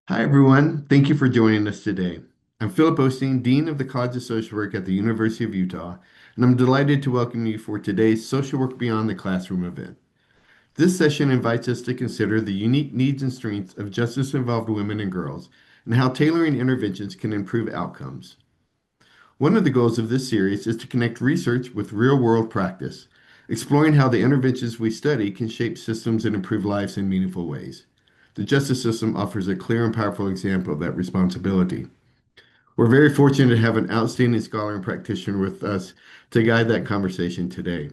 Hi, everyone. Thank you for joining us today. I'm Philip Osteen, Dean of the College of Social Work at the University of Utah, and I'm delighted to welcome you for today's Social Work Beyond the Classroom event. This session invites us to consider the unique needs and strengths of justice-involved women and girls and how tailoring interventions can improve outcomes. One of the goals of this series is to connect research with real-world practice, exploring how the interventions we study can shape systems and improve lives in meaningful ways. The justice system offers a clear and powerful example of that responsibility. We're very fortunate to have an outstanding scholar and practitioner with us to guide that conversation today.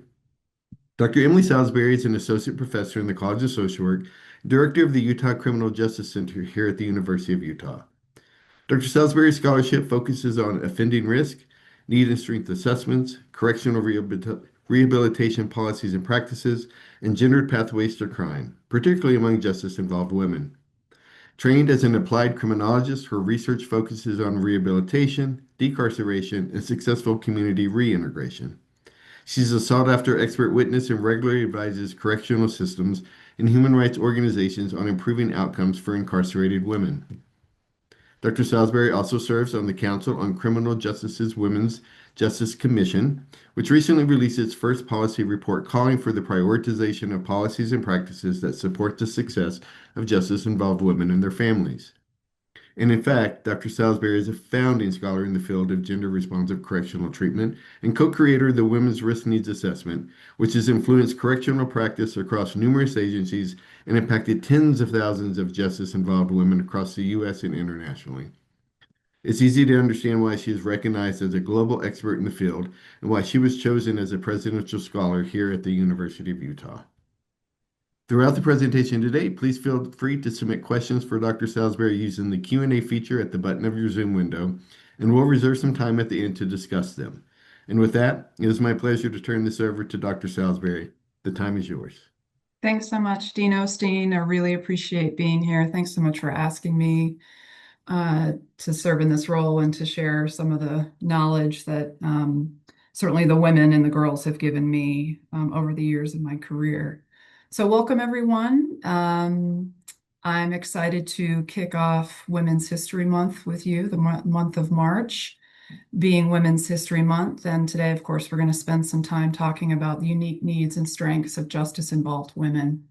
Dr. Emily Salisbury is an associate professor in the College of Social Work, director of the Utah Criminal Justice Center here at the University of Utah. Dr. Salisbury's scholarship focuses on offending risk, need and strength assessments, correctional rehabilitation policies and practices, and gendered pathways to crime, particularly among justice-involved women. Trained as an applied criminologist, her research focuses on rehabilitation, decarceration, and successful community reintegration. She's a sought-after expert witness and regularly advises correctional systems and human rights organizations on improving outcomes for incarcerated women. Dr. Salisbury also serves on the Council on Criminal Justice's Women's Justice Commission, which recently released its first policy report calling for the prioritization of policies and practices that support the success of justice-involved women and their families. And in fact, Dr. Salisbury is a founding scholar in the field of gender responsive correctional treatment and co-creator of the Women's Risk Needs Assessment, which has influenced correctional practice across numerous agencies and impacted tens of thousands of justice-involved women across the U.S. and internationally. It's easy to understand why she is recognized as a global expert in the field and why she was chosen as a presidential scholar here at the University of Utah. Throughout the presentation today, please feel free to submit questions for Dr. Salisbury using the Q&A feature at the button of your Zoom window, and we'll reserve some time at the end to discuss them. And with that, it is my pleasure to turn this over to Dr. Salisbury. The time is yours. Thanks so much, Dean Osteen. I really appreciate being here. Thanks so much for asking me to serve in this role and to share some of the knowledge that certainly the women and the girls have given me over the years of my career. So welcome, everyone. I'm excited to kick off Women's History Month with you, the month of March being Women's History Month. And today, of course, we're going to spend some time talking about the unique needs and strengths of justice-involved women,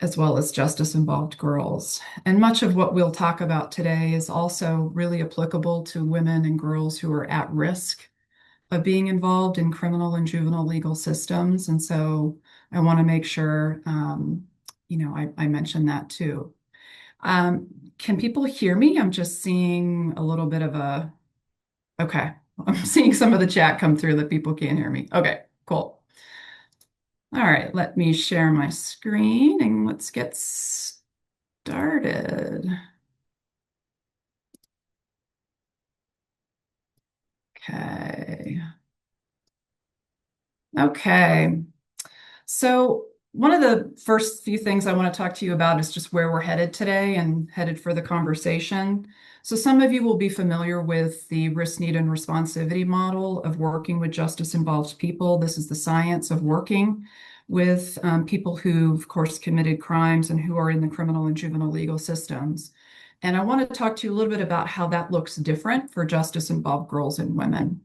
as well as justice-involved girls. And much of what we'll talk about today is also really applicable to women and girls who are at risk of being involved in criminal and juvenile legal systems. And so I want to make sure, I mention that too. Can people hear me? I'm just seeing a little bit of okay. I'm seeing some of the chat come through that people can't hear me. Okay, cool. All right, let me share my screen and let's get started. Okay. Okay. So one of the first few things I want to talk to you about is just where we're headed today and headed for the conversation. So some of you will be familiar with the risk, need, and responsivity model of working with justice-involved people. This is the science of working with people who, of course, committed crimes and who are in the criminal and juvenile legal systems. And I want to talk to you a little bit about how that looks different for justice-involved girls and women.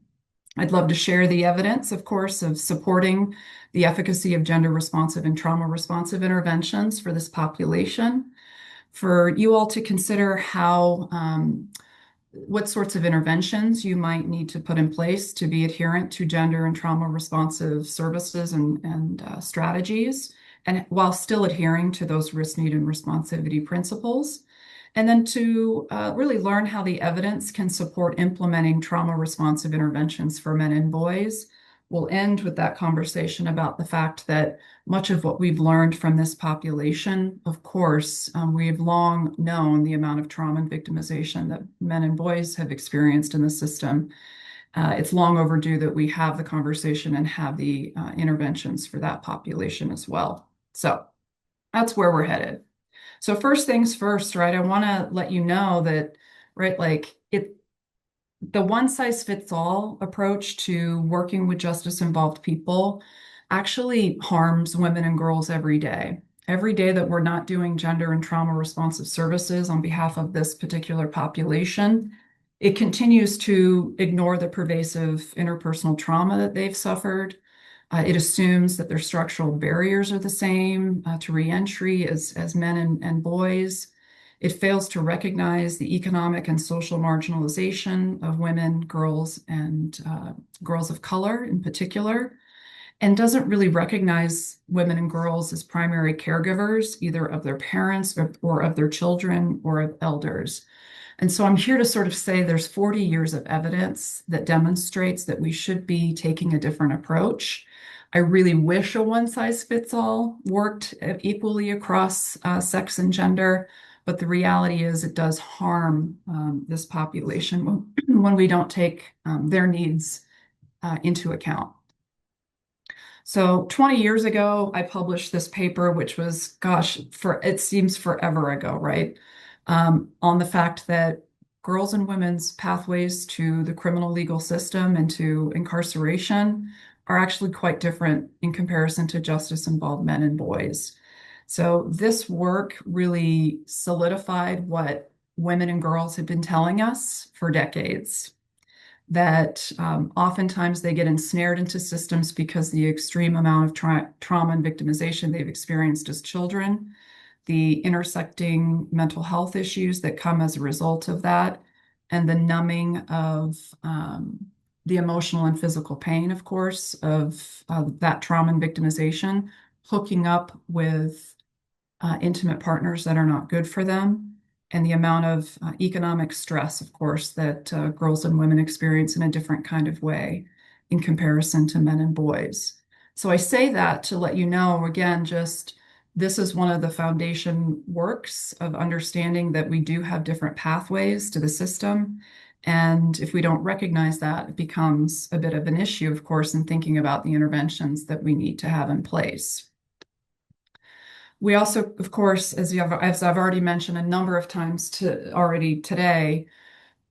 I'd love to share the evidence, of course, of supporting the efficacy of gender responsive and trauma responsive interventions for this population. For you all to consider what sorts of interventions you might need to put in place to be adherent to gender and trauma responsive services and strategies, and while still adhering to those risk, need, and responsivity principles. And then to really learn how the evidence can support implementing trauma responsive interventions for men and boys. We'll end with that conversation about the fact that much of what we've learned from this population, of course, we've long known the amount of trauma and victimization that men and boys have experienced in the system. It's long overdue that we have the conversation and have the interventions for that population as well. So that's where we're headed. So first things first, right? I want to let you know that, right, the one size fits all approach to working with justice involved people actually harms women and girls every day. Every day that we're not doing gender and trauma responsive services on behalf of this particular population, it continues to ignore the pervasive interpersonal trauma that they've suffered. It assumes that their structural barriers are the same to reentry as men and boys. It fails to recognize the economic and social marginalization of women, girls, and girls of color in particular, and doesn't really recognize women and girls as primary caregivers, either of their parents or of their children or of elders. And so I'm here to sort of say there's 40 years of evidence that demonstrates that we should be taking a different approach. I really wish a one size fits all worked equally across sex and gender, but the reality is it does harm this population when we don't take their needs into account. So 20 years ago, I published this paper, which was, gosh, it seems forever ago, right? On the fact that girls and women's pathways to the criminal legal system and to incarceration are actually quite different in comparison to justice-involved men and boys. So this work really solidified what women and girls had been telling us for decades, that oftentimes they get ensnared into systems because the extreme amount of trauma and victimization they've experienced as children, the intersecting mental health issues that come as a result of that, and the numbing of the emotional and physical pain, of course, of that trauma and victimization, hooking up with intimate partners that are not good for them, and the amount of economic stress, of course, that girls and women experience in a different kind of way in comparison to men and boys. So I say that to let you know, again, just this is one of the foundation works of understanding that we do have different pathways to the system. And if we don't recognize that, it becomes a bit of an issue, of course, in thinking about the interventions that we need to have in place. We also, of course, as I've already mentioned a number of times already today,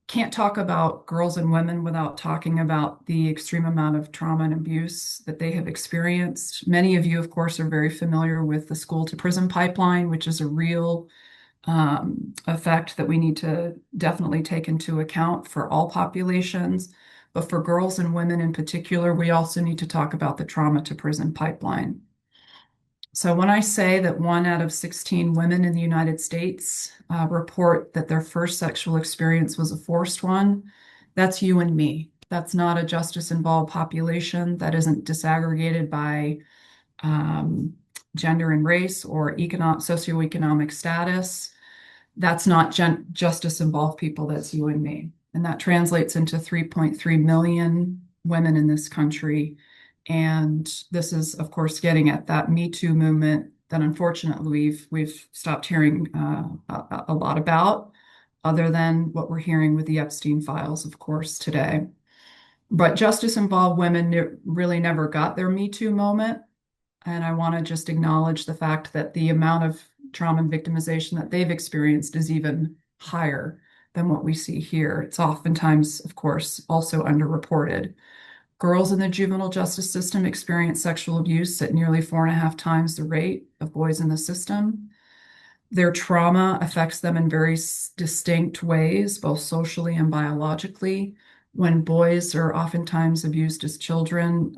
can't talk about girls and women without talking about the extreme amount of trauma and abuse that they have experienced. Many of you, of course, are very familiar with the school to prison pipeline, which is a real effect that we need to definitely take into account for all populations. But for girls and women in particular, we also need to talk about the trauma to prison pipeline. So when I say that 1 out of 16 women in the United States report that their first sexual experience was a forced one, that's you and me. That's not a justice-involved population. That isn't disaggregated by um, gender and race or socioeconomic status. That's not justice-involved people. That's you and me. And that translates into 3.3 million women in this country. And this is, of course, getting at that Me Too movement that unfortunately we've stopped hearing a lot about, other than what we're hearing with the Epstein files, of course, today. But justice-involved women really never got their Me Too moment. And I want to just acknowledge the fact that the amount of trauma and victimization that they've experienced is even higher than what we see here. It's oftentimes, of course, also underreported. Girls in the juvenile justice system experience sexual abuse at nearly 4.5 times the rate of boys in the system. Their trauma affects them in very distinct ways, both socially and biologically. When boys are oftentimes abused as children,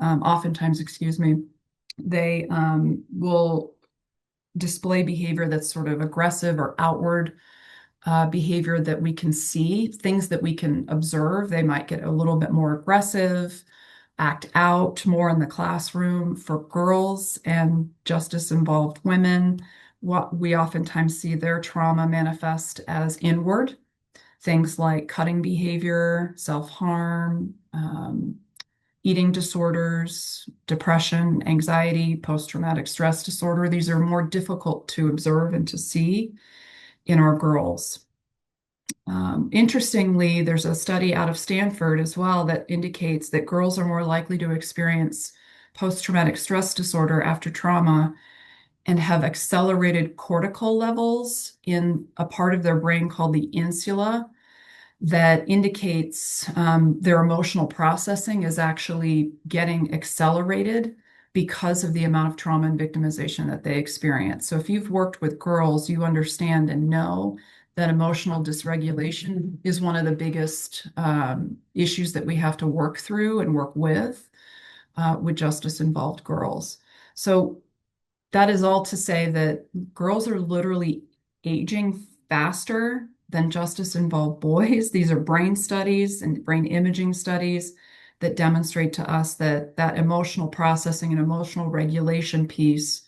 excuse me, they will display behavior that's sort of aggressive or outward behavior that we can see, things that we can observe. They might get a little bit more aggressive, act out more in the classroom. For girls and justice-involved women, what we oftentimes see their trauma manifest as inward, things like cutting behavior, self-harm, eating disorders, depression, anxiety, post-traumatic stress disorder. These are more difficult to observe and to see in our girls. Interestingly, there's a study out of Stanford as well that indicates that girls are more likely to experience post-traumatic stress disorder after trauma and have accelerated cortical levels in a part of their brain called the insula that indicates their emotional processing is actually getting accelerated because of the amount of trauma and victimization that they experience. So if you've worked with girls, you understand and know that emotional dysregulation is one of the biggest issues that we have to work through and work with justice involved girls. So that is all to say that girls are literally aging faster than justice involved boys. These are brain studies and brain imaging studies that demonstrate to us that that emotional processing and emotional regulation piece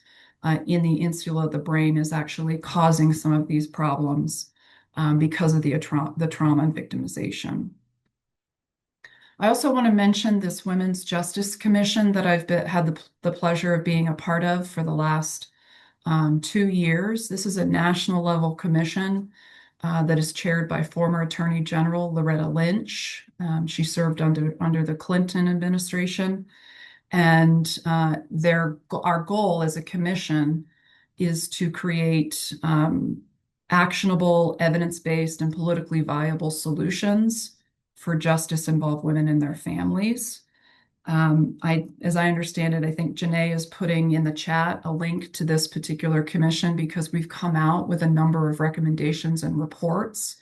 in the insula of the brain is actually causing some of these problems because of the trauma and victimization. I also want to mention this Women's Justice Commission that had the pleasure of being a part of for the last 2 years. This is a national level commission that is chaired by former Attorney General Loretta Lynch. She served under the Clinton administration. And our goal as a commission is to create actionable, evidence-based, and politically viable solutions for justice-involved women and their families. As I understand it, I think Janae is putting in the chat a link to this particular commission because we've come out with a number of recommendations and reports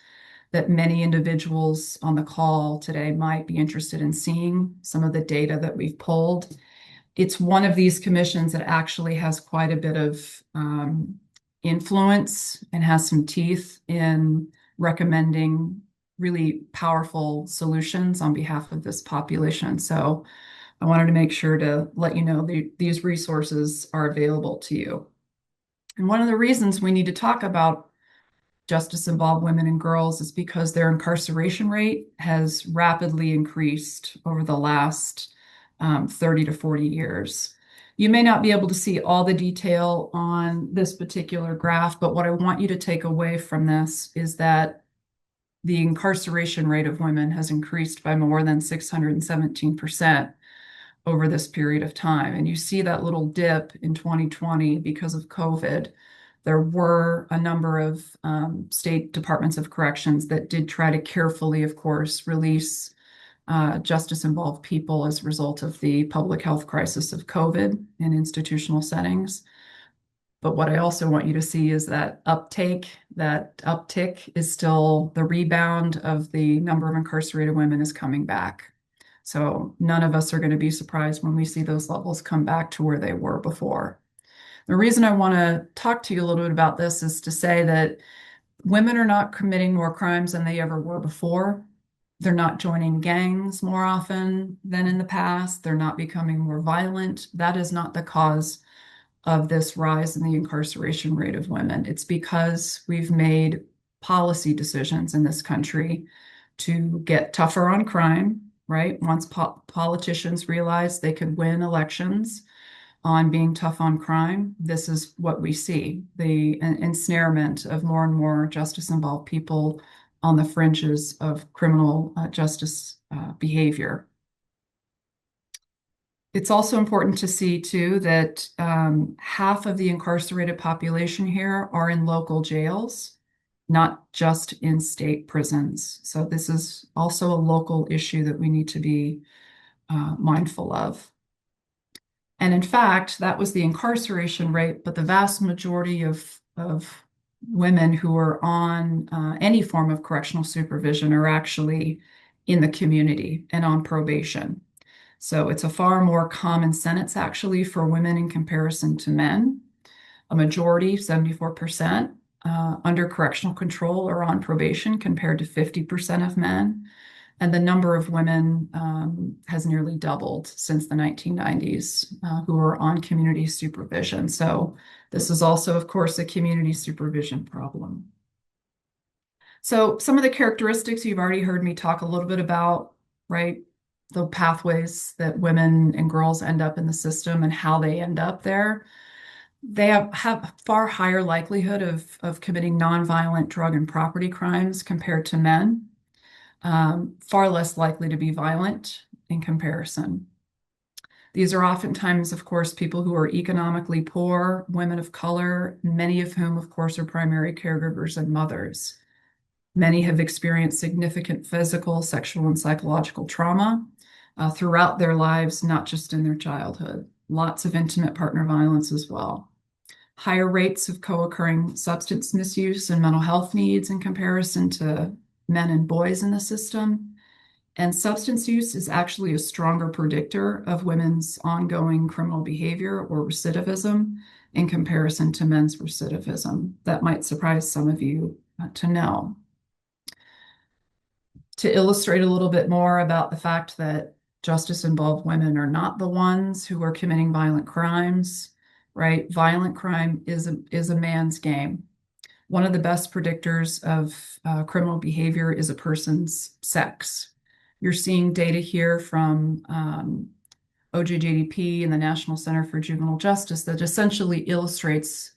that many individuals on the call today might be interested in seeing some of the data that we've pulled. It's one of these commissions that actually has quite a bit of influence and has some teeth in recommending really powerful solutions on behalf of this population. So I wanted to make sure to let you know these resources are available to you. And one of the reasons we need to talk about justice-involved women and girls is because their incarceration rate has rapidly increased over the last 30 to 40 years. You may not be able to see all the detail on this particular graph, but what I want you to take away from this is that the incarceration rate of women has increased by more than 617% over this period of time. And you see that little dip in 2020 because of COVID. There were a number of state departments of corrections that did try to carefully, of course, release justice-involved people as a result of the public health crisis of COVID in institutional settings. But what I also want you to see is that uptick is still the rebound of the number of incarcerated women is coming back. So none of us are going to be surprised when we see those levels come back to where they were before. The reason I want to talk to you a little bit about this is to say that women are not committing more crimes than they ever were before. They're not joining gangs more often than in the past. They're not becoming more violent. That is not the cause of this rise in the incarceration rate of women. It's because we've made policy decisions in this country to get tougher on crime, right? Once politicians realized they could win elections on being tough on crime, this is what we see, the ensnarement of more and more justice-involved people on the fringes of criminal justice behavior. It's also important to see, too, that half of the incarcerated population here are in local jails, not just in state prisons. So this is also a local issue that we need to be mindful of. And in fact, that was the incarceration rate, but the vast majority of women who are on any form of correctional supervision are actually in the community and on probation. So it's a far more common sentence actually for women in comparison to men. A majority, 74%, under correctional control or on probation compared to 50% of men. And the number of women has nearly doubled since the 1990s who are on community supervision. So this is also, of course, a community supervision problem. So some of the characteristics you've already heard me talk a little bit about, right? The pathways that women and girls end up in the system and how they end up there. They have far higher likelihood of committing nonviolent drug and property crimes compared to men. Far less likely to be violent in comparison. These are oftentimes, of course, people who are economically poor, women of color, many of whom, of course, are primary caregivers and mothers. Many have experienced significant physical, sexual, and psychological trauma throughout their lives, not just in their childhood. lots of intimate partner violence as well. Higher rates of co-occurring substance misuse and mental health needs in comparison to men and boys in the system. And substance use is actually a stronger predictor of women's ongoing criminal behavior or recidivism in comparison to men's recidivism. That might surprise some of you to know. To illustrate a little bit more about the fact that justice-involved women are not the ones who are committing violent crimes, right? Violent crime is a man's game. One of the best predictors of criminal behavior is a person's sex. You're seeing data here from OJJDP and the National Center for Juvenile Justice that essentially illustrates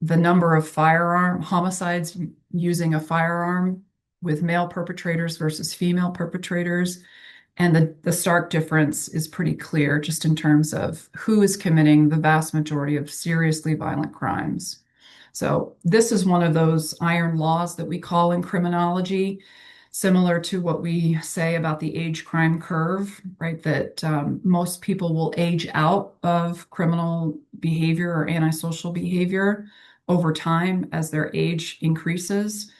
the number of firearm homicides using a firearm with male perpetrators versus female perpetrators. And the stark difference is pretty clear just in terms of who is committing the vast majority of seriously violent crimes. So this is one of those iron laws that we call in criminology, similar to what we say about the age crime curve, right? That most people will age out of criminal behavior or antisocial behavior over time as their age increases.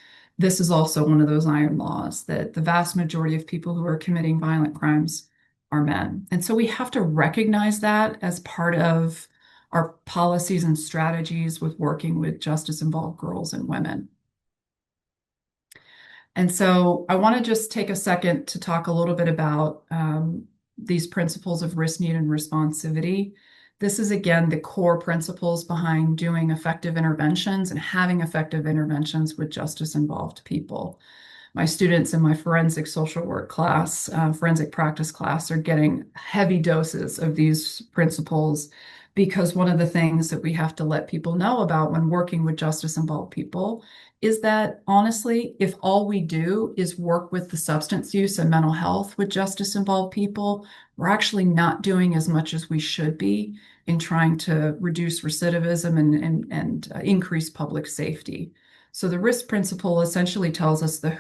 This is also one of those iron laws that the vast majority of people who are committing violent crimes are men. And so we have to recognize that as part of our policies and strategies with working with justice-involved girls and women. And so I want to just take a second to talk a little bit about these principles of risk, need, and responsivity. This is, again, the core principles behind doing effective interventions and having effective interventions with justice-involved people. My students in my forensic social work class, forensic practice class, are getting heavy doses of these principles because one of the things that we have to let people know about when working with justice-involved people is that honestly, if all we do is work with the substance use and mental health with justice-involved people, we're actually not doing as much as we should be in trying to reduce recidivism and increase public safety. So the risk principle essentially tells us the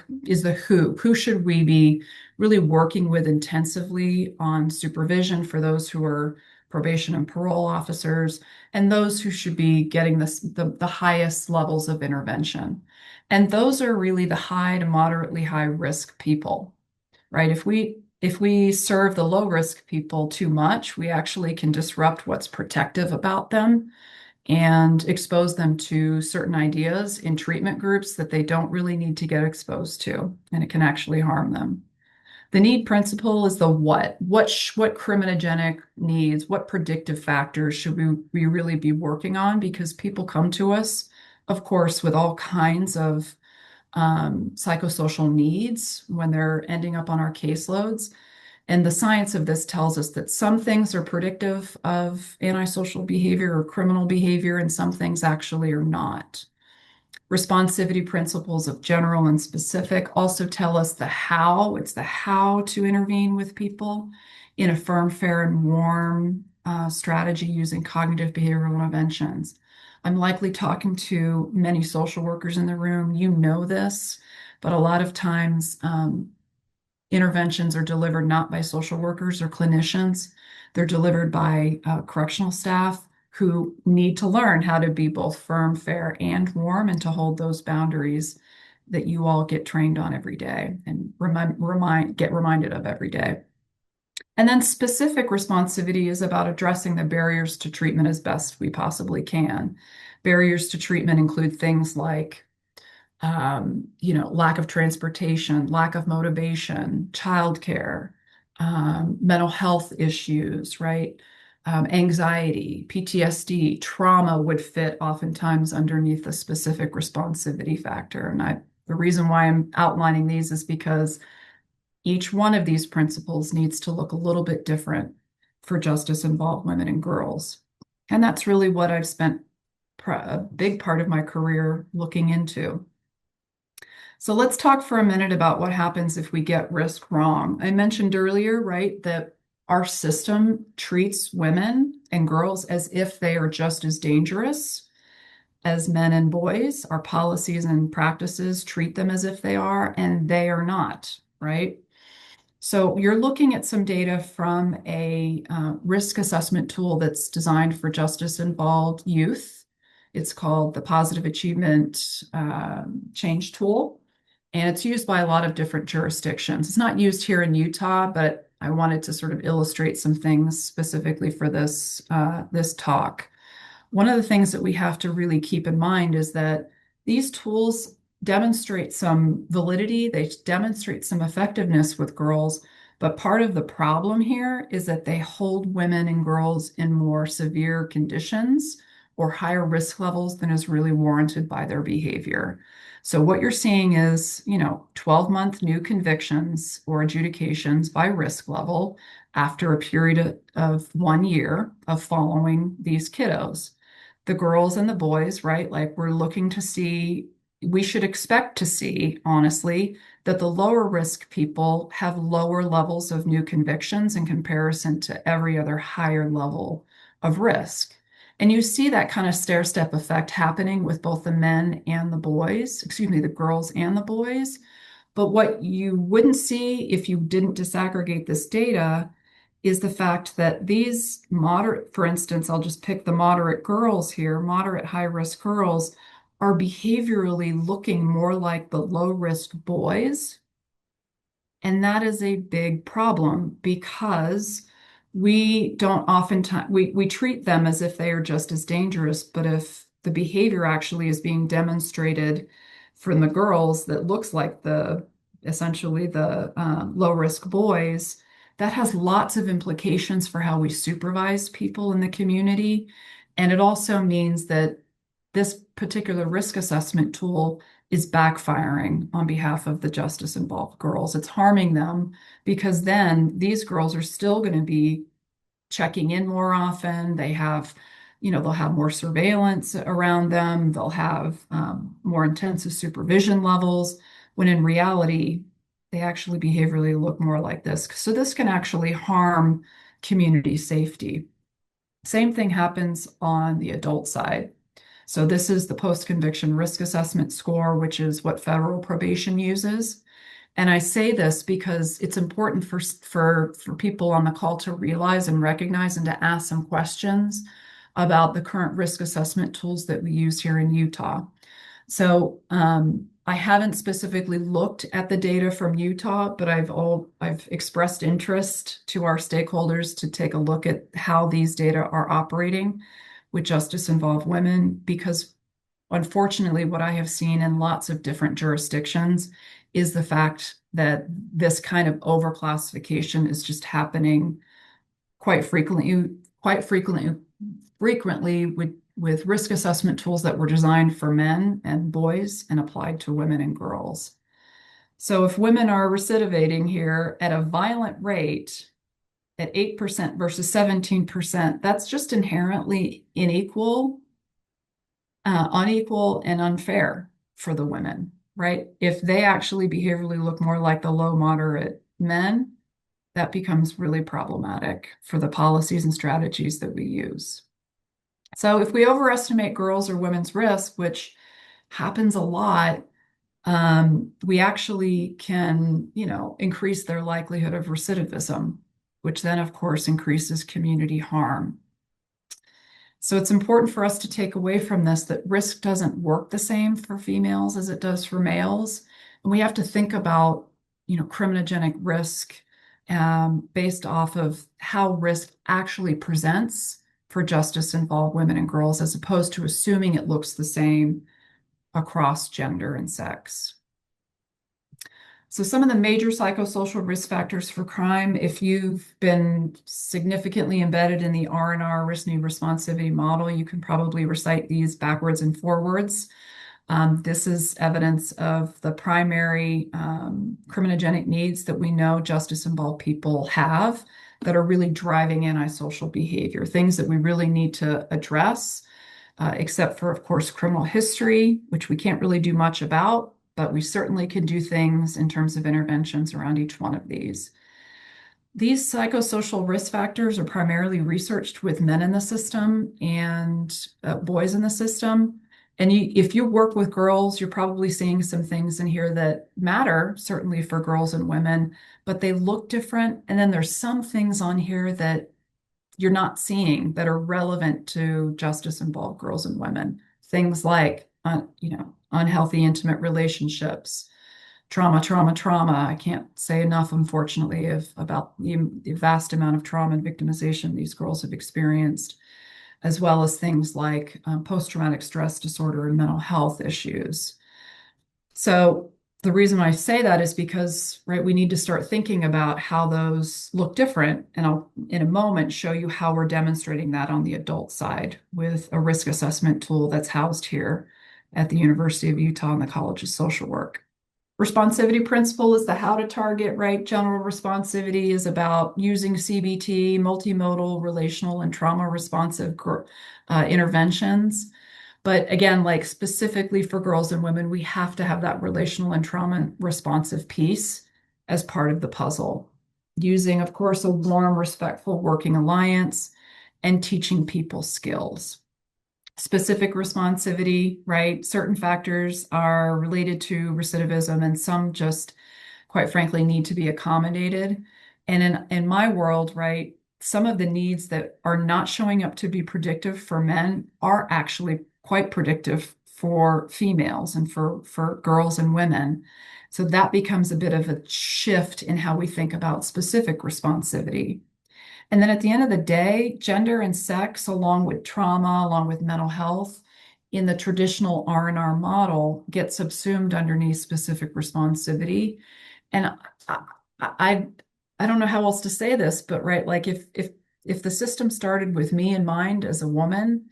who. Who should we be really working with intensively on supervision for those who are probation and parole officers, and those who should be getting the highest levels of intervention. And those are really the high to moderately high risk people, right? If we serve the low risk people too much, we actually can disrupt what's protective about them and expose them to certain ideas in treatment groups that they don't really need to get exposed to, and it can actually harm them. The need principle is the what criminogenic needs, what predictive factors should we really be working on? Because people come to us, of course, with all kinds of psychosocial needs when they're ending up on our caseloads. And the science of this tells us that some things are predictive of antisocial behavior or criminal behavior, and some things actually are not. Responsivity principles of general and specific also tell us the how. It's the how to intervene with people in a firm, fair, and warm strategy using cognitive behavioral interventions. I'm likely talking to many social workers in the room. You know this, but a lot of times interventions are delivered not by social workers or clinicians. They're delivered by correctional staff who need to learn how to be both firm, fair, and warm, and to hold those boundaries that you all get trained on every day and get reminded of every day. And then specific responsivity is about addressing the barriers to treatment as best we possibly can. Barriers to treatment include things like lack of transportation, lack of motivation, childcare, mental health issues, right? Anxiety, PTSD, trauma would fit oftentimes underneath a specific responsivity factor. And the reason why I'm outlining these is because each one of these principles needs to look a little bit different for justice-involved women and girls. And that's really what I've spent a big part of my career looking into. So let's talk for a minute about what happens if we get risk wrong. I mentioned earlier, right, that our system treats women and girls as if they are just as dangerous as men and boys. Our policies and practices treat them as if they are, and they are not, right? So you're looking at some data from a risk assessment tool that's designed for justice-involved youth. It's called the Positive Achievement Change Tool, and it's used by a lot of different jurisdictions. It's not used here in Utah, but I wanted to sort of illustrate some things specifically for this talk. One of the things that we have to really keep in mind is that these tools demonstrate some validity, they demonstrate some effectiveness with girls, but part of the problem here is that they hold women and girls in more severe conditions or higher risk levels than is really warranted by their behavior. So what you're seeing is, 12-month new convictions or adjudications by risk level after a period of 1 year of following these kiddos. The girls and the boys, right? Like we're looking to see, we should expect to see, honestly, that the lower risk people have lower levels of new convictions in comparison to every other higher level of risk. And you see that kind of stair step effect happening with both the men and the boys, excuse me, the girls and the boys. But what you wouldn't see if you didn't disaggregate this data is the fact that these moderate, for instance, I'll just pick the moderate girls here, moderate high risk girls are behaviorally looking more like the low risk boys. And that is a big problem because we don't oftentimes we treat them as if they are just as dangerous, but if the behavior actually is being demonstrated from the girls that looks like the essentially the low risk boys, that has lots of implications for how we supervise people in the community. And it also means that this particular risk assessment tool is backfiring on behalf of the justice involved girls. It's harming them because then these girls are still going to be checking in more often. They'll have more surveillance around them. They'll have more intensive supervision levels, when in reality, they actually behaviorally look more like this. So this can actually harm community safety. Same thing happens on the adult side. So this is the post-conviction risk assessment score, which is what federal probation uses. And I say this because it's important for people on the call to realize and recognize and to ask some questions about the current risk assessment tools that we use here in Utah. So I haven't specifically looked at the data from Utah, but I've expressed interest to our stakeholders to take a look at how these data are operating with justice involved women, because unfortunately, what I have seen in lots of different jurisdictions is the fact that this kind of overclassification is just happening quite frequently, frequently with risk assessment tools that were designed for men and boys and applied to women and girls. So if women are recidivating here at a violent rate at 8% versus 17%, that's just inherently unequal and unfair for the women, right? If they actually behaviorally look more like the low moderate men, that becomes really problematic for the policies and strategies that we use. So if we overestimate girls or women's risk, which happens a lot, we actually can, increase their likelihood of recidivism, which then, of course, increases community harm. So it's important for us to take away from this that risk doesn't work the same for females as it does for males. And we have to think about, criminogenic risk based off of how risk actually presents for justice involved women and girls, as opposed to assuming it looks the same across gender and sex. So some of the major psychosocial risk factors for crime, if you've been significantly embedded in the R&R risk need responsivity model, you can probably recite these backwards and forwards. This is evidence of the primary criminogenic needs that we know justice-involved people have that are really driving antisocial behavior, things that we really need to address, except for, of course, criminal history, which we can't really do much about, but we certainly can do things in terms of interventions around each one of these. These psychosocial risk factors are primarily researched with men in the system and boys in the system. And if you work with girls, you're probably seeing some things in here that matter, certainly for girls and women, but they look different. And then there's some things on here that you're not seeing that are relevant to justice involved girls and women. Things like, unhealthy intimate relationships, trauma, trauma, trauma. I can't say enough, unfortunately, about the vast amount of trauma and victimization these girls have experienced, as well as things like post-traumatic stress disorder and mental health issues. So the reason I say that is because, right, we need to start thinking about how those look different. And I'll, in a moment, show you how we're demonstrating that on the adult side with a risk assessment tool that's housed here at the University of Utah and the College of Social Work. Responsivity principle is the how to target, right? General responsivity is about using CBT, multimodal, relational, and trauma responsive interventions. But again, like specifically for girls and women, we have to have that relational and trauma responsive piece as part of the puzzle. Using, of course, a warm, respectful working alliance and teaching people skills. Specific responsivity, right? Certain factors are related to recidivism, and some just, quite frankly, need to be accommodated. And in my world, right, some of the needs that are not showing up to be predictive for men are actually quite predictive for females and for girls and women. So that becomes a bit of a shift in how we think about specific responsivity. And then at the end of the day, gender and sex, along with trauma, along with mental health, in the traditional R&R model, get subsumed underneath specific responsivity. And I, I, I don't know how else to say this, but right, like if the system started with me in mind as a woman,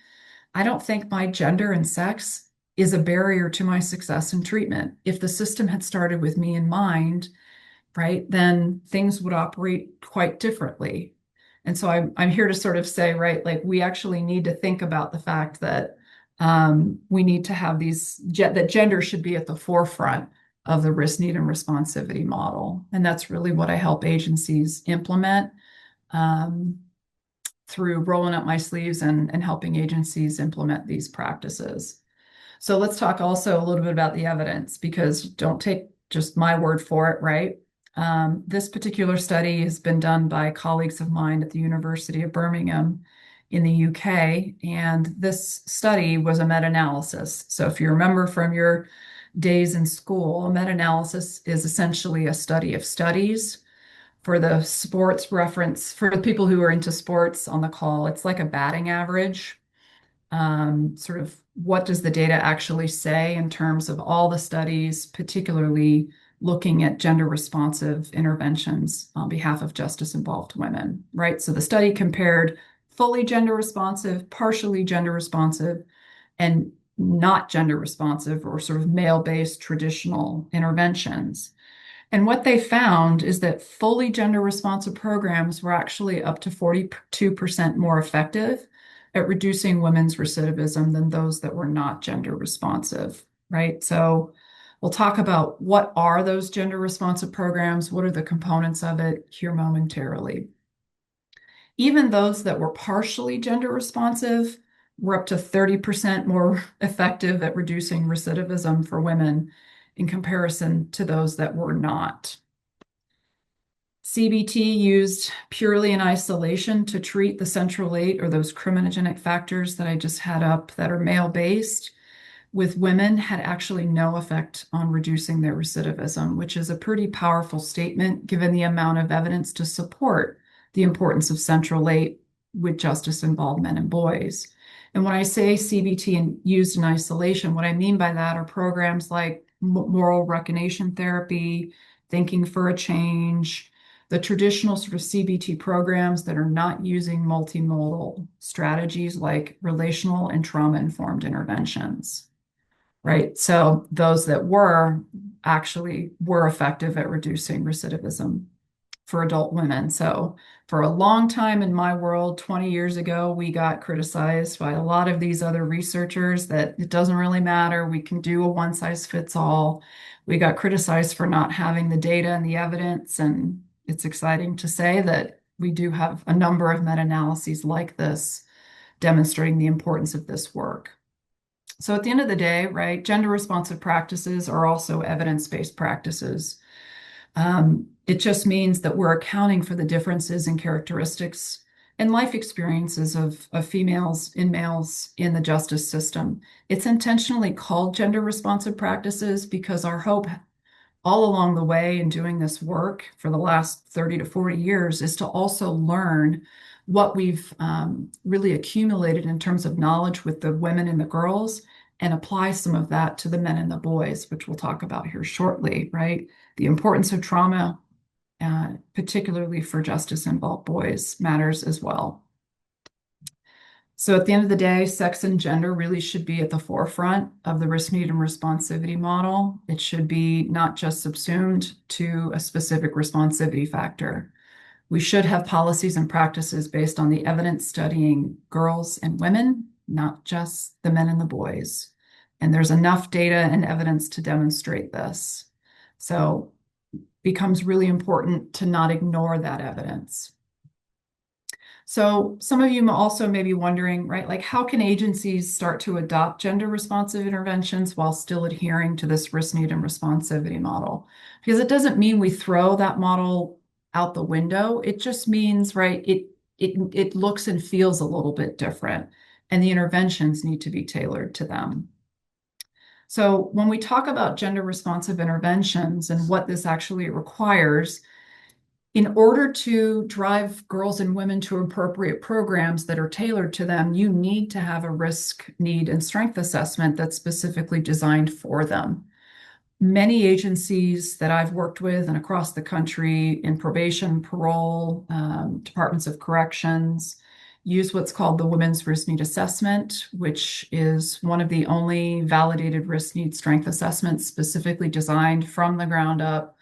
I don't think my gender and sex is a barrier to my success in treatment. If the system had started with me in mind, right, then things would operate quite differently. And so I'm here to sort of say, right, like we actually need to think about the fact that we need to have that gender should be at the forefront of the risk, need, and responsivity model. And that's really what I help agencies implement um, through rolling up my sleeves and helping agencies implement these practices. So let's talk also a little bit about the evidence, because don't take just my word for it, right? This particular study has been done by colleagues of mine at the University of Birmingham in the UK, and this study was a meta-analysis. So if you remember from your days in school, a meta-analysis is essentially a study of studies. For the sports reference, for the people who are into sports on the call, it's like a batting average. Sort of what does the data actually say in terms of all the studies, particularly looking at gender responsive interventions on behalf of justice involved women, right? So the study compared fully gender responsive, partially gender responsive, and not gender responsive or sort of male based traditional interventions. And what they found is that fully gender responsive programs were actually up to 42% more effective at reducing women's recidivism than those that were not gender responsive, right? So we'll talk about what are those gender responsive programs, what are the components of it here momentarily. Even those that were partially gender responsive were up to 30% more effective at reducing recidivism for women in comparison to those that were not. CBT used purely in isolation to treat the central eight, or those criminogenic factors that I just had up that are male-based, with women had actually no effect on reducing their recidivism, which is a pretty powerful statement given the amount of evidence to support the importance of central eight with justice involved men and boys. And when I say CBT and used in isolation, what I mean by that are programs like moral recognition therapy, thinking for a change, the traditional sort of CBT programs that are not using multimodal strategies like relational and trauma-informed interventions, right? So those that were actually were effective at reducing recidivism for adult women. So for a long time in my world, 20 years ago, we got criticized by a lot of these other researchers that it doesn't really matter. We can do a one size fits all. We got criticized for not having the data and the evidence. And it's exciting to say that we do have a number of meta-analyses like this demonstrating the importance of this work. So at the end of the day, right, gender responsive practices are also evidence-based practices. It just means that we're accounting for the differences in characteristics and life experiences of females and males in the justice system. It's intentionally called gender responsive practices because our hope all along the way in doing this work for the last 30 to 40 years is to also learn what we've really accumulated in terms of knowledge with the women and the girls and apply some of that to the men and the boys, which we'll talk about here shortly, right? The importance of trauma, particularly for justice involved boys, matters as well. So at the end of the day, sex and gender really should be at the forefront of the risk, need, and responsivity model. It should be not just subsumed to a specific responsivity factor. We should have policies and practices based on the evidence studying girls and women, not just the men and the boys. And there's enough data and evidence to demonstrate this. So it becomes really important to not ignore that evidence. So some of you also may be wondering, right, like how can agencies start to adopt gender responsive interventions while still adhering to this risk, need, and responsivity model? Because it doesn't mean we throw that model out the window. It just means, right, it looks and feels a little bit different, and the interventions need to be tailored to them. So when we talk about gender responsive interventions and what this actually requires, in order to drive girls and women to appropriate programs that are tailored to them, you need to have a risk, need, and strength assessment that's specifically designed for them. Many agencies that I've worked with and across the country in probation, parole, departments of corrections, use what's called the Women's Risk Need Assessment, which is one of the only validated risk need strength assessments specifically designed from the ground up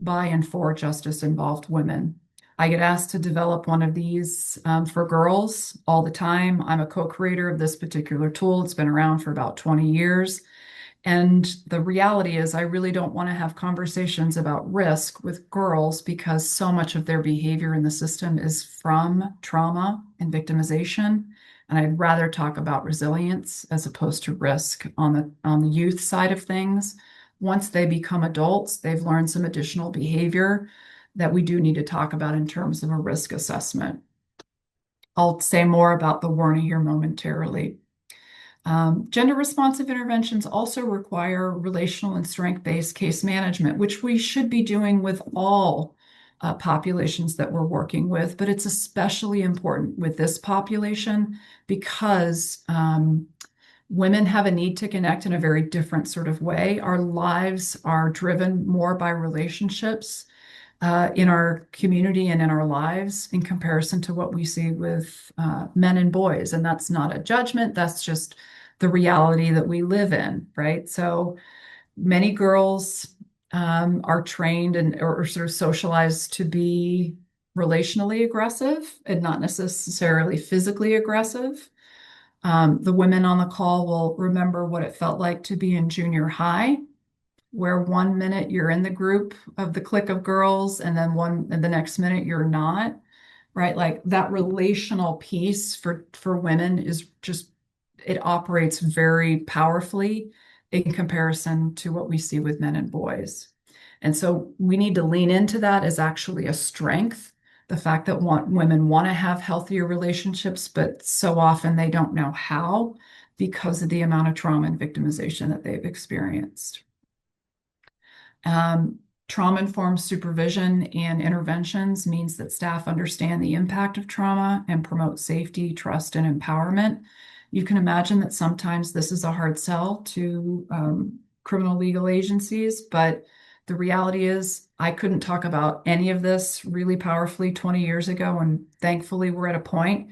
by and for justice involved women. I get asked to develop one of these for girls all the time. I'm a co-creator of this particular tool. It's been around for about 20 years. And the reality is, I really don't want to have conversations about risk with girls because so much of their behavior in the system is from trauma and victimization. And I'd rather talk about resilience as opposed to risk on the youth side of things. Once they become adults, they've learned some additional behavior that we do need to talk about in terms of a risk assessment. I'll say more about the warning here momentarily. Gender responsive interventions also require relational and strength-based case management, which we should be doing with all populations that we're working with, but it's especially important with this population because women have a need to connect in a very different sort of way. Our lives are driven more by relationships in our community and in our lives in comparison to what we see with men and boys. And that's not a judgment, that's just the reality that we live in, right? So many girls are trained and or sort of socialized to be relationally aggressive and not necessarily physically aggressive. The women on the call will remember what it felt like to be in junior high, where 1 minute you're in the group of the clique of girls, and then the next minute you're not, right? Like that relational piece for women is just it operates very powerfully in comparison to what we see with men and boys. And so we need to lean into that as actually a strength. The fact that women want to have healthier relationships, but so often they don't know how because of the amount of trauma and victimization that they've experienced. Trauma-informed supervision and interventions means that staff understand the impact of trauma and promote safety, trust, and empowerment. You can imagine that sometimes this is a hard sell to criminal legal agencies, but the reality is I couldn't talk about any of this really powerfully 20 years ago, and thankfully we're at a point,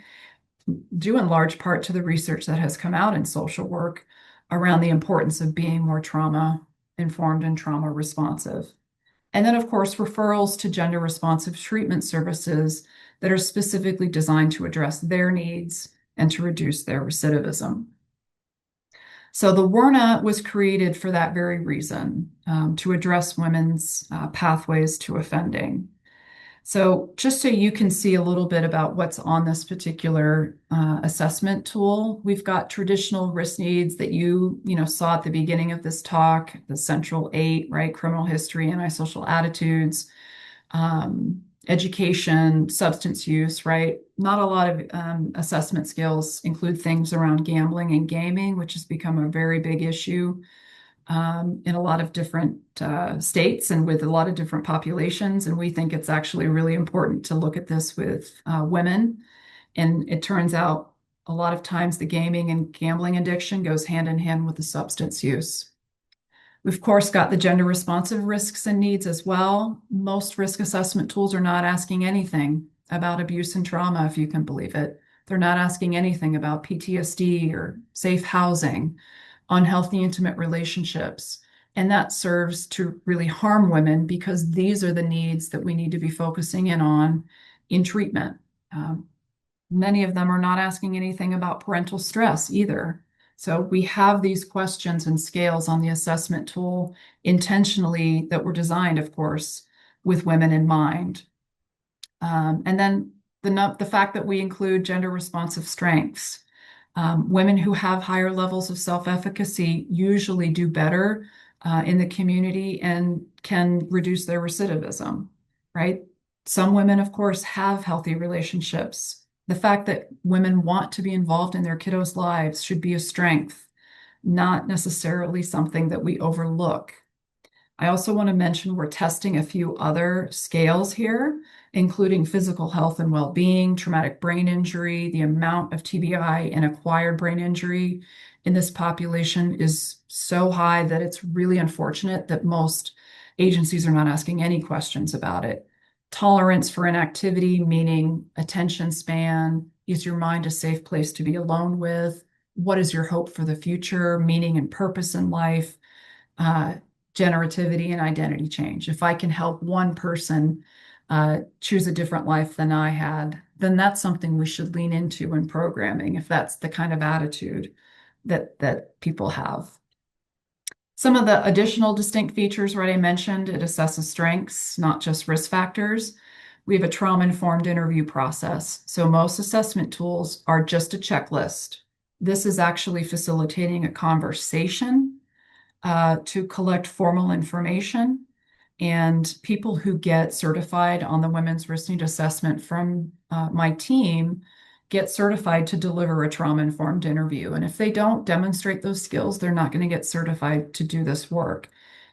due in large part to the research that has come out in social work around the importance of being more trauma informed and trauma responsive. And then, of course, referrals to gender responsive treatment services that are specifically designed to address their needs and to reduce their recidivism. So the WRNA was created for that very reason, to address women's pathways to offending. So just so you can see a little bit about what's on this particular assessment tool, we've got traditional risk needs that you saw at the beginning of this talk, the central eight, right? Criminal history, antisocial attitudes, education, substance use, right? Not a lot of assessment skills include things around gambling and gaming, which has become a very big issue in a lot of different states and with a lot of different populations. And we think it's actually really important to look at this with women. And it turns out a lot of times the gaming and gambling addiction goes hand in hand with the substance use. We've, of course, got the gender responsive risks and needs as well. Most risk assessment tools are not asking anything about abuse and trauma, if you can believe it. They're not asking anything about PTSD or safe housing, unhealthy intimate relationships. And that serves to really harm women because these are the needs that we need to be focusing in on in treatment. Um, Many of them are not asking anything about parental stress either. So we have these questions and scales on the assessment tool intentionally that were designed, of course, with women in mind. And then the fact that we include gender responsive strengths. Women who have higher levels of self-efficacy usually do better in the community and can reduce their recidivism, right? Some women, of course, have healthy relationships. The fact that women want to be involved in their kiddos' lives should be a strength, not necessarily something that we overlook. I also want to mention we're testing a few other scales here, including physical health and well-being, traumatic brain injury. The amount of TBI and acquired brain injury in this population is so high that it's really unfortunate that most agencies are not asking any questions about it. Tolerance for inactivity, meaning attention span. Is your mind a safe place to be alone with? What is your hope for the future, meaning and purpose in life? uh, Generativity and identity change. If I can help one person choose a different life than I had, then that's something we should lean into in programming if that's the kind of attitude that people have. Some of the additional distinct features, right, I mentioned, it assesses strengths, not just risk factors. We have a trauma-informed interview process. So most assessment tools are just a checklist. This is actually facilitating a conversation to collect formal information. And people who get certified on the women's risk need assessment from my team get certified to deliver a trauma-informed interview. And if they don't demonstrate those skills, they're not going to get certified to do this work.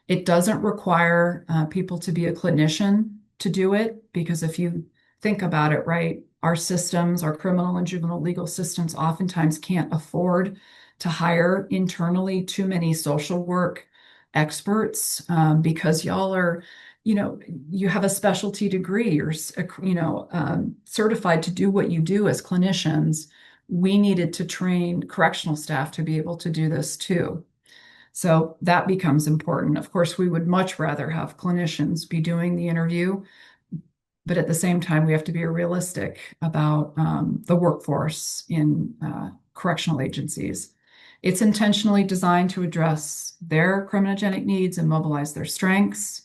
It doesn't require people to be a clinician to do it, because if you think about it, right, our systems, our criminal and juvenile legal systems oftentimes can't afford to hire internally too many social work experts because y'all are, you have a specialty degree. You're, certified to do what you do as clinicians. We needed to train correctional staff to be able to do this too. So that becomes important. Of course, we would much rather have clinicians be doing the interview, but at the same time, we have to be realistic about the workforce in correctional agencies. It's intentionally designed to address their criminogenic needs and mobilize their strengths.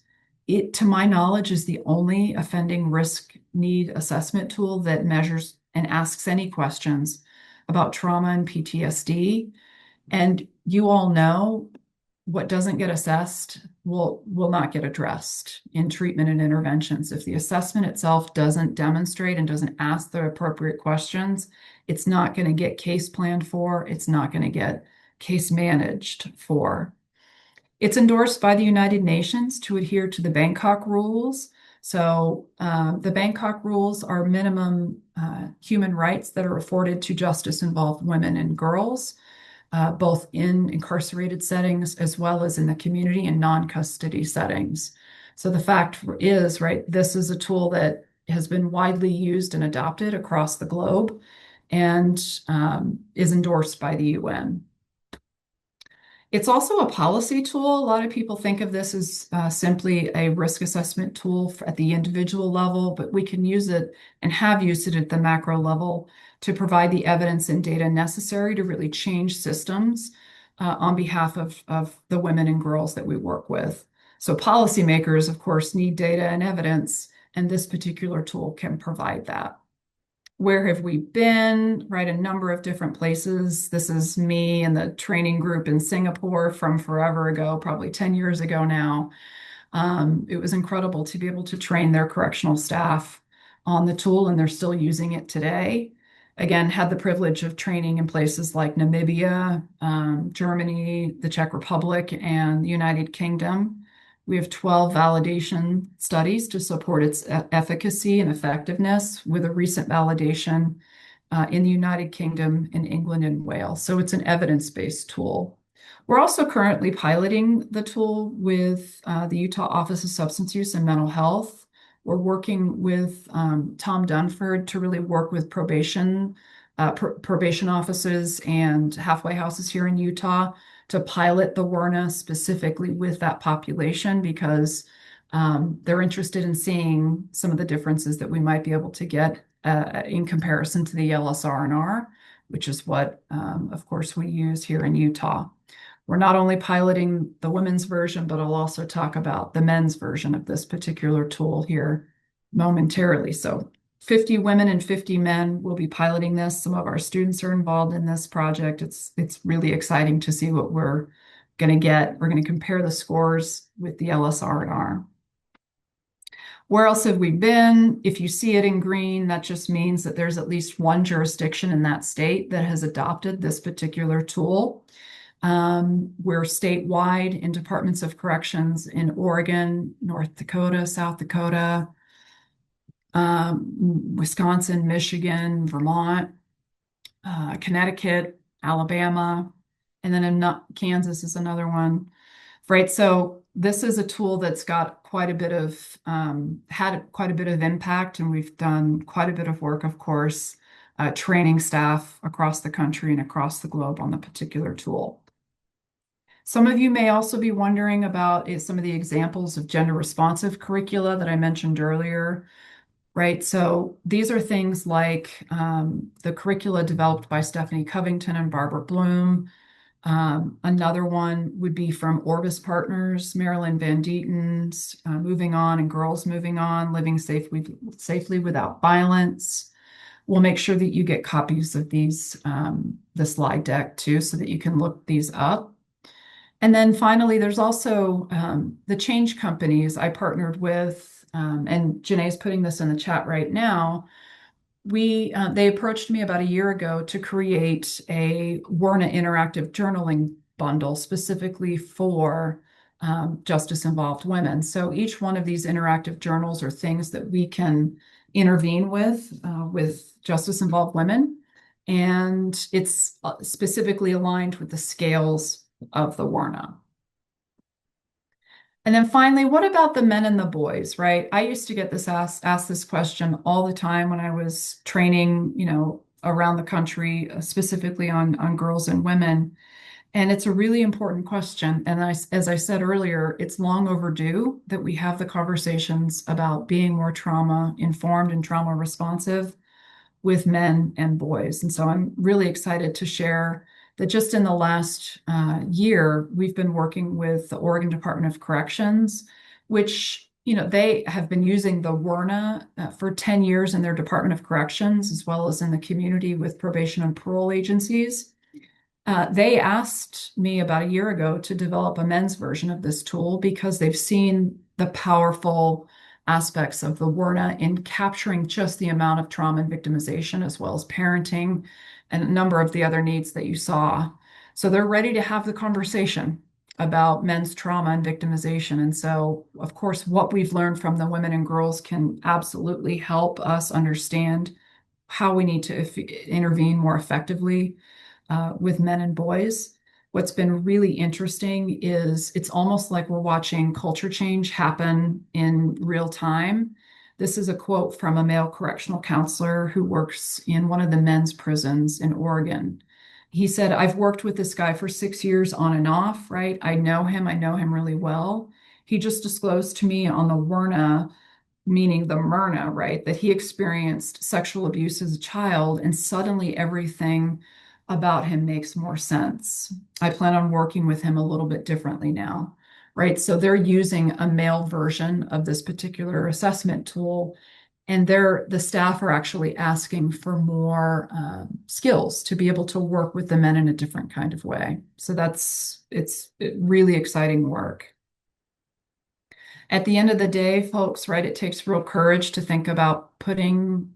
It, to my knowledge, is the only offending risk need assessment tool that measures and asks any questions about trauma and PTSD. And you all know what doesn't get assessed will not get addressed in treatment and interventions. If the assessment itself doesn't demonstrate and doesn't ask the appropriate questions, it's not going to get case planned for, it's not going to get case managed for. It's endorsed by the United Nations to adhere to the Bangkok rules. So the Bangkok rules are minimum human rights that are afforded to justice-involved women and girls, both in incarcerated settings as well as in the community and non-custody settings. So the fact is, right, this is a tool that has been widely used and adopted across the globe and is endorsed by the UN. It's also a policy tool. A lot of people think of this as simply a risk assessment tool at the individual level, but we can use it and have used it at the macro level to provide the evidence and data necessary to really change systems on behalf of the women and girls that we work with. So policymakers, of course, need data and evidence, and this particular tool can provide that. Where have we been? Right, a number of different places. This is me and the training group in Singapore from forever ago, probably 10 years ago now. It was incredible to be able to train their correctional staff on the tool, and they're still using it today. Again, had the privilege of training in places like Namibia, Germany, the Czech Republic, and the United Kingdom. We have 12 validation studies to support its efficacy and effectiveness, with a recent validation in the United Kingdom, in England, and Wales. So it's an evidence-based tool. We're also currently piloting the tool with the Utah Office of Substance Use and Mental Health. We're working with Tom Dunford to really work with probation offices and halfway houses here in Utah to pilot the WRNA specifically with that population, because they're interested in seeing some of the differences that we might be able to get in comparison to the LSR&R, which is what, of course, we use here in Utah. We're not only piloting the women's version, but I'll also talk about the men's version of this particular tool here momentarily. So 50 women and 50 men will be piloting this. Some of our students are involved in this project. It's really exciting to see what we're going to get. We're going to compare the scores with the LSR&R. Where else have we been? If you see it in green, that just means that there's at least one jurisdiction in that state that has adopted this particular tool. We're statewide in departments of corrections in Oregon, North Dakota, South Dakota, Wisconsin, Michigan, Vermont, Connecticut, Alabama, and then Kansas is another one, right? So this is a tool that's got quite a bit of had quite a bit of impact, and we've done quite a bit of work, of course, training staff across the country and across the globe on the particular tool. Some of you may also be wondering about some of the examples of gender responsive curricula that I mentioned earlier, right? So these are things like the curricula developed by Stephanie Covington and Barbara Bloom. Another one would be from Orbis Partners, Marilyn Van Deaton's Moving On and Girls Moving On, Living Safely Without Violence. We'll make sure that you get copies of these, the slide deck too, so that you can look these up. And then finally, there's also the change companies I partnered with, and Janae's putting this in the chat right now. They approached me about a year ago to create a WRNA interactive journaling bundle specifically for justice-involved women. So each one of these interactive journals are things that we can intervene with justice-involved women, and it's specifically aligned with the scales of the WRNA. And then finally, what about the men and the boys, right? I used to get asked this question all the time when I was training, around the country, specifically on girls and women. And it's a really important question. And as I said earlier, it's long overdue that we have the conversations about being more trauma informed and trauma responsive with men and boys. And so I'm really excited to share that just in the last year, we've been working with the Oregon Department of Corrections, which, they have been using the WRNA for 10 years in their Department of Corrections, as well as in the community with probation and parole agencies. They asked me about a year ago to develop a men's version of this tool because they've seen the powerful aspects of the WRNA in capturing just the amount of trauma and victimization, as well as parenting and a number of the other needs that you saw. So they're ready to have the conversation about men's trauma and victimization. And so, of course, what we've learned from the women and girls can absolutely help us understand how we need to intervene more effectively with men and boys. What's been really interesting is it's almost like we're watching culture change happen in real time. This is a quote from a male correctional counselor who works in one of the men's prisons in Oregon. He said, "I've worked with this guy for 6 years on and off, right? I know him really well. He just disclosed to me on the WRNA, meaning the Myrna, right, that he experienced sexual abuse as a child, and suddenly everything about him makes more sense. I plan on working with him a little bit differently now." right? So they're using a male version of this particular assessment tool, and the staff are actually asking for more skills to be able to work with the men in a different kind of way. So it's really exciting work. At the end of the day, folks, right, it takes real courage to think about putting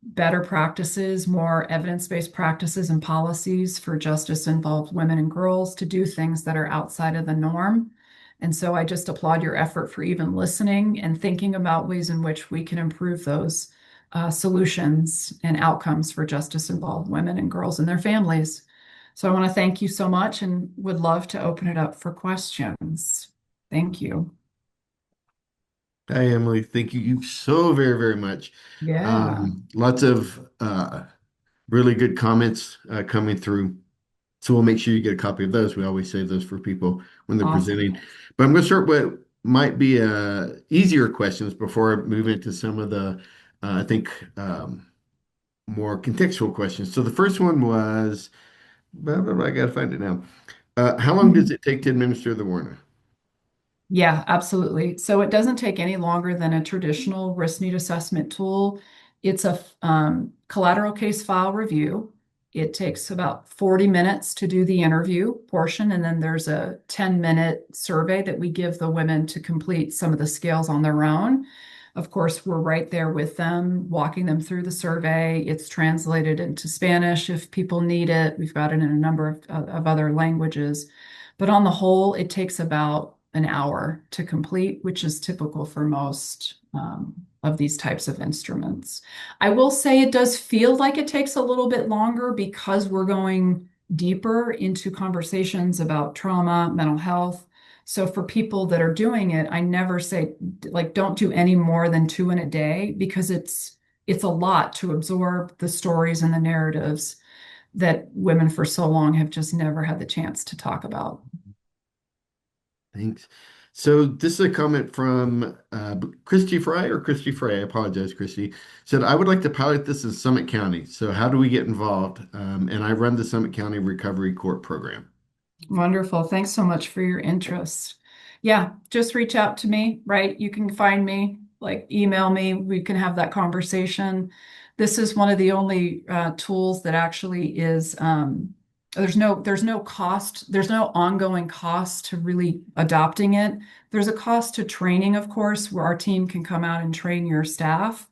better practices, more evidence-based practices and policies for justice involved women and girls to do things that are outside of the norm. And so I just applaud your effort for even listening and thinking about ways in which we can improve those solutions and outcomes for justice involved women and girls and their families. So I want to thank you so much and would love to open it up for questions. Thank you. Hi, Emily. Thank you so very, very much. Yeah, Lots of really good comments coming through. So we'll make sure you get a copy of those. We always save those for people when they're awesome. presenting. But I'm going to start with might be easier questions before I move into some of the, I think, more contextual questions. So the first one was, blah, blah, blah, I got to find it now. How long does it take to administer the warning? Yeah, absolutely. So it doesn't take any longer than a traditional risk need assessment tool. It's a collateral case file review. It takes about 40 minutes to do the interview portion, and then there's a 10-minute survey that we give the women to complete some of the scales on their own. Of course, we're right there with them, walking them through the survey. It's translated into Spanish if people need it. We've got it in a number of other languages. But on the whole, it takes about an hour to complete, which is typical for most of these types of instruments. I will say it does feel like it takes a little bit longer because we're going deeper into conversations about trauma, mental health. So for people that are doing it, I never say like don't do any more than two in a day because it's a lot to absorb the stories and the narratives that women for so long have just never had the chance to talk about. Thanks. So this is a comment from Christy Fry or Christy Fry. I apologize, Christy. Said, I would like to pilot this in Summit County. So how do we get involved? And I run the Summit County Recovery Court Program. Wonderful. Thanks so much for your interest. Yeah, just reach out to me, right? You can find me, like email me. We can have that conversation. This is one of the only tools that actually is there's no cost, there's no ongoing cost to really adopting it. There's a cost to training, of course, where our team can come out and train your staff.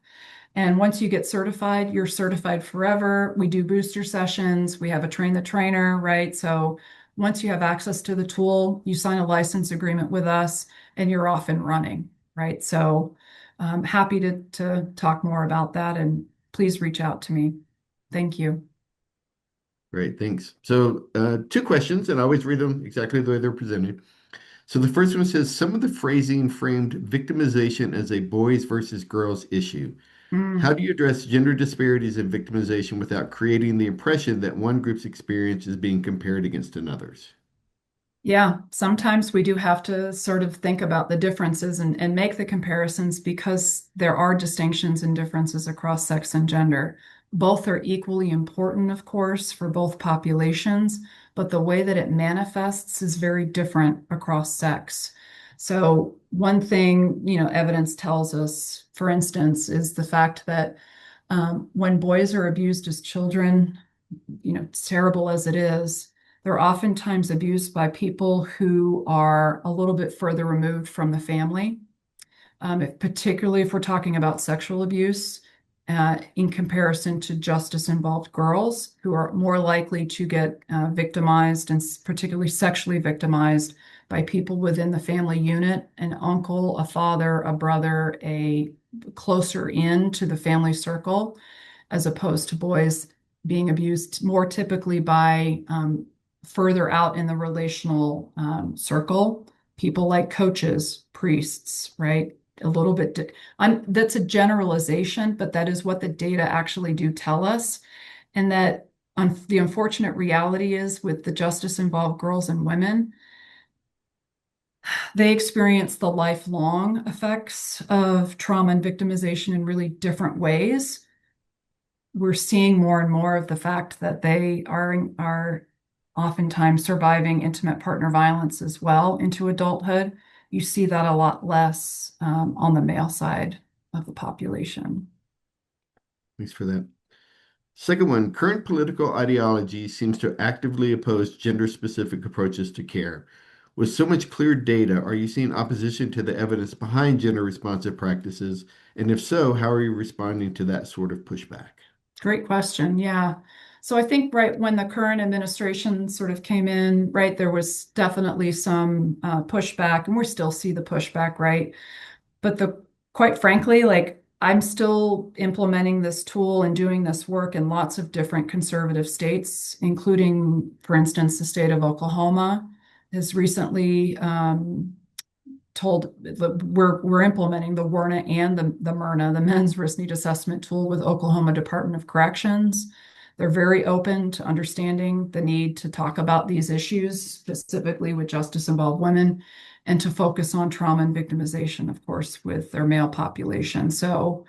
And once you get certified, you're certified forever. We do booster sessions. We have a train the trainer, right? So once you have access to the tool, you sign a license agreement with us and you're off and running, right? So I'm happy to talk more about that and please reach out to me. Thank you. Great, thanks. So two questions, and I always read them exactly the way they're presented. So the first one says, some of the phrasing framed victimization as a boys versus girls issue. How Mm. do you address gender disparities in victimization without creating the impression that one group's experience is being compared against another's? Yeah, sometimes we do have to sort of think about the differences and make the comparisons because there are distinctions and differences across sex and gender. Both are equally important, of course, for both populations, but the way that it manifests is very different across sex. So, one thing, evidence tells us, for instance, is the fact that when boys are abused as children, terrible as it is, they're oftentimes abused by people who are a little bit further removed from the family, particularly if we're talking about sexual abuse, in comparison to justice involved girls who are more likely to get victimized and particularly sexually victimized by people within the family unit, an uncle, a father, a brother, a closer in to the family circle as opposed to boys being abused more typically by further out in the relational circle, people like coaches, priests, right? A little bit, that's a generalization, but that is what the data actually do tell us. And that the unfortunate reality is with the justice involved girls and women, they experience the lifelong effects of trauma and victimization in really different ways. We're seeing more and more of the fact that they are oftentimes surviving intimate partner violence as well into adulthood. You see that a lot less on the male side of the population. Thanks for that. Second one, current political ideology seems to actively oppose gender-specific approaches to care. With so much clear data, are you seeing opposition to the evidence behind gender-responsive practices? And if so, how are you responding to that sort of pushback? Great question. Yeah. So I think right when the current administration sort of came in, right, there was definitely some pushback, and we still see the pushback, right? But quite frankly, like I'm still implementing this tool and doing this work in lots of different conservative states, including, for instance, the state of Oklahoma has recently told that we're implementing the WRNA and the MYRNA, the Men's Risk Need Assessment tool with Oklahoma Department of Corrections. They're very open to understanding the need to talk about these issues, specifically with justice-involved women, and to focus on trauma and victimization, of course, with their male population. So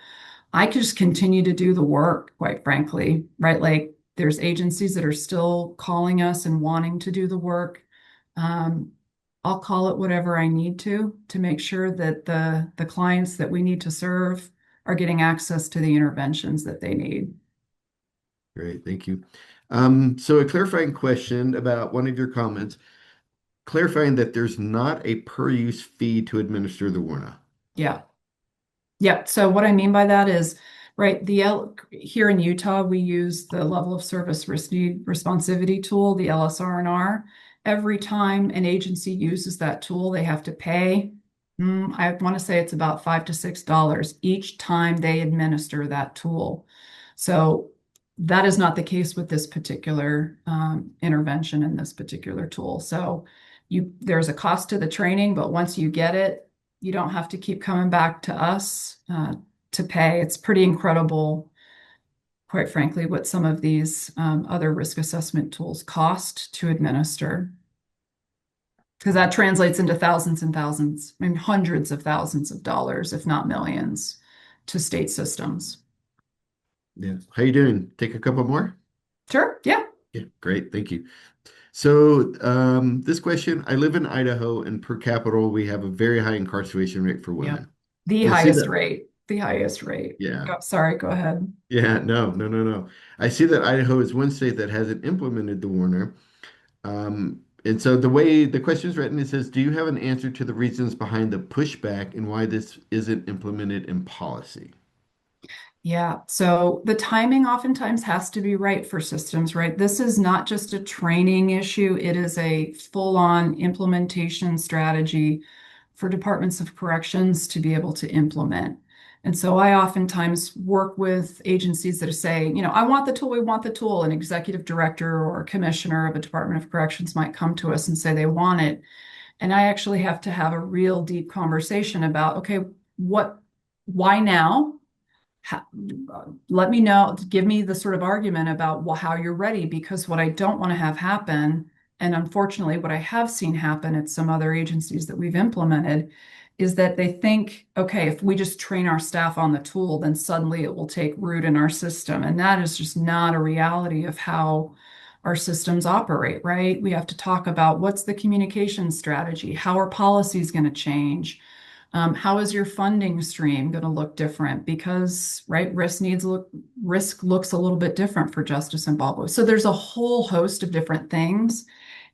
I could just continue to do the work, quite frankly, right? Like there's agencies that are still calling us and wanting to do the work. Um, I'll call it whatever I need to make sure that the clients that we need to serve are getting access to the interventions that they need. Great, thank you. So a clarifying question about one of your comments, clarifying that there's not a per-use fee to administer the WRNA. Yeah. Yeah. So what I mean by that is, right, here in Utah, we use the level of service risk need responsivity tool, the LSR&R. Every time an agency uses that tool, they have to pay. I want to say it's about $5 to $6 each time they administer that tool. So that is not the case with this particular intervention in this particular tool. So there's a cost to the training, but once you get it, you don't have to keep coming back to us to pay. It's pretty incredible, quite frankly, what some of these other risk assessment tools cost to administer. Because that translates into thousands and thousands, I mean, hundreds of thousands of dollars, if not millions, to state systems. Yeah. How you doing? Take a couple more? Sure. Yeah. Yeah, great. Thank you. So this question, I live in Idaho and per capita, we have a very high incarceration rate for Yep. women. The And I see highest that, rate. The highest rate. yeah, Sorry, go ahead. yeah, no, no, no, no. I see that Idaho is one state that hasn't implemented the Warner. And so the way the question is written, it says, do you have an answer to the reasons behind the pushback and why this isn't implemented in policy? Yeah, so the timing oftentimes has to be right for systems, right? This is not just a training issue, it is a full-on implementation strategy for departments of corrections to be able to implement. And so I oftentimes work with agencies that are saying, I want the tool, we want the tool. An executive director or a commissioner of a Department of Corrections might come to us and say they want it. And I actually have to have a real deep conversation about, okay, why now? Let me know, give me the sort of argument about how you're ready, because what I don't want to have happen, and unfortunately, what I have seen happen at some other agencies that we've implemented, is that they think, okay, if we just train our staff on the tool, then suddenly it will take root in our system. And that is just not a reality of how our systems operate, right? We have to talk about what's the communication strategy, how are policies going to change? How is your funding stream going to look different? Because, right, risk looks a little bit different for justice involved. So there's a whole host of different things.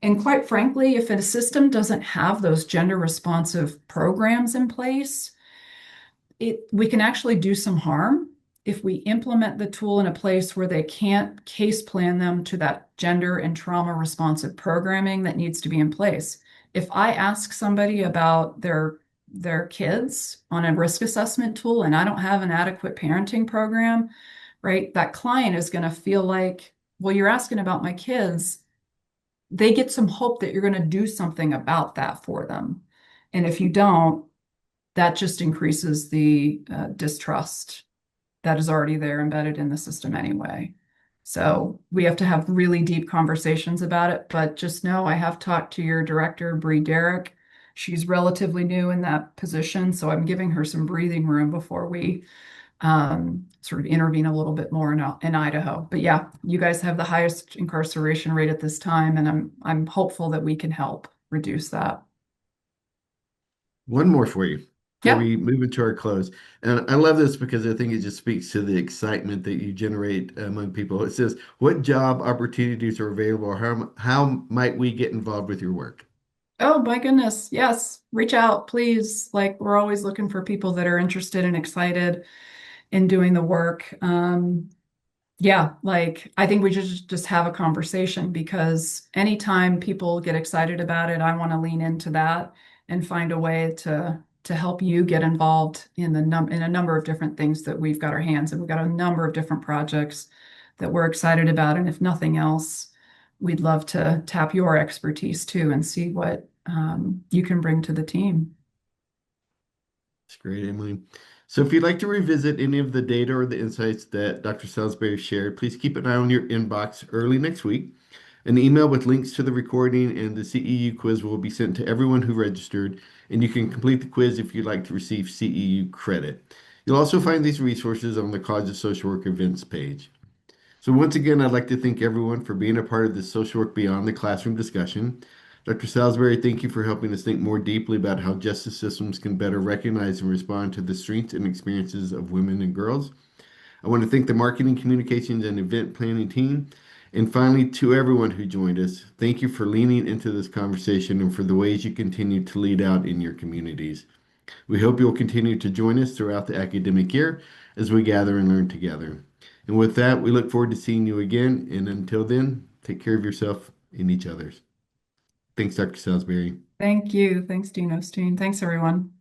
And quite frankly, if a system doesn't have those gender responsive programs in place, we can actually do some harm if we implement the tool in a place where they can't case plan them to that gender and trauma responsive programming that needs to be in place. If I ask somebody about their kids on a risk assessment tool and I don't have an adequate parenting program, right? That client is going to feel like, well, you're asking about my kids. They get some hope that you're going to do something about that for them. And if you don't, that just increases the distrust that is already there embedded in the system anyway. So we have to have really deep conversations about it. But just know I have talked to your director, Bree Derrick. She's relatively new in that position, so I'm giving her some breathing room before we sort of intervene a little bit more in Idaho. But yeah, you guys have the highest incarceration rate at this time, and I'm hopeful that we can help reduce that. One more for you before Yeah. we move into our close. And I love this because I think it just speaks to the excitement that you generate among people. It says, what job opportunities are available, or how might we get involved with your work? Oh my goodness. Yes. Reach out, please. Like we're always looking for people that are interested and excited in doing the work. Yeah, like I think we should just have a conversation because anytime people get excited about it, I want to lean into that and find a way to help you get involved in in a number of different things that we've got our hands in. We've got a number of different projects that we're excited about, and if nothing else, we'd love to tap your expertise too and see what you can bring to the team. It's great, Emily. So if you'd like to revisit any of the data or the insights that Dr. Salisbury shared, please keep an eye on your inbox early next week. An email with links to the recording and the CEU quiz will be sent to everyone who registered, and you can complete the quiz if you'd like to receive CEU credit. You'll also find these resources on the College of Social Work events page. So once again, I'd like to thank everyone for being a part of this Social Work Beyond the Classroom discussion. Dr. Salisbury, thank you for helping us think more deeply about how justice systems can better recognize and respond to the strengths and experiences of women and girls. I want to thank the marketing, communications, and event planning team. And finally, to everyone who joined us, thank you for leaning into this conversation and for the ways you continue to lead out in your communities. We hope you'll continue to join us throughout the academic year as we gather and learn together. And with that, we look forward to seeing you again. And until then, take care of yourself and each other's. Thanks, Dr. Salisbury. Thank you. Thanks, Dean Osteen. Thanks, everyone.